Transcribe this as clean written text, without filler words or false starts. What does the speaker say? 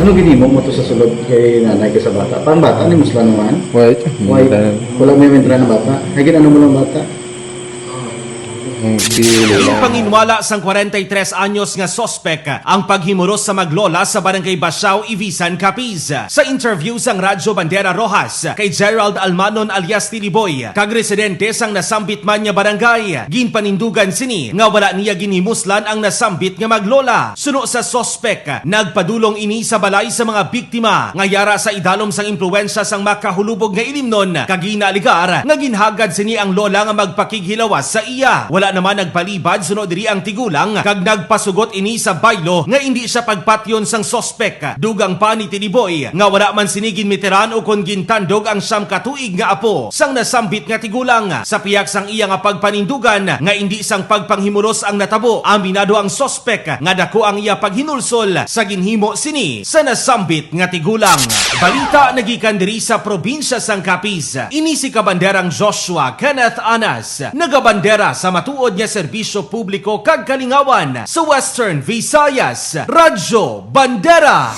Ano ginimo mo to sa sulod kay nanay ka sa bata? Parang bata ni musla naman. Wait. Why? Wala may mentra na bata. Ay ginano mo lang bata. Panginwala sang 43 anyos nga sospek ang paghimuros sa maglola sa barangay Basiao, Ibisan, Capiz. Sa interview sang Radyo Bandera Rojas kay Gerald Almanon alias Tiliboy, kag residente sang nasambit man nga barangay, ginpanindugan sini nga wala niya ginimuslan ang nasambit nga maglola. Suno sa sospek, nagpadulong ini sa balay sa mga biktima nga yara sa idalom sang impluwensya sang makahulubog nga ilimnon kag ginaligar nga ginhagad sini ang lola nga magpakighilawas sa iya. Wala naman nagpalibad sunod diri ang tigulang kag nagpasugot ini sa baylo nga hindi siya pagpatyon sang sospek. Dugang pa ni Tiliboy nga wala man sinigin miteran o kon gintandog ang siyam katuig nga apo sang nasambit nga tigulang. Sa piyak sang iya nga pagpanindugan nga hindi sang pagpanghimuros ang natabo, aminado ang sospek nga dako ang iya paghinulsol sa ginhimo sini sa nasambit nga tigulang. Balita nagikan diri sa probinsya sang Capiz. Ini si kabanderang Joshua Kenneth Anas, nagabandera sa matuod niya serbisyo publiko kag kalingawan sa Western Visayas. Radyo Bandera.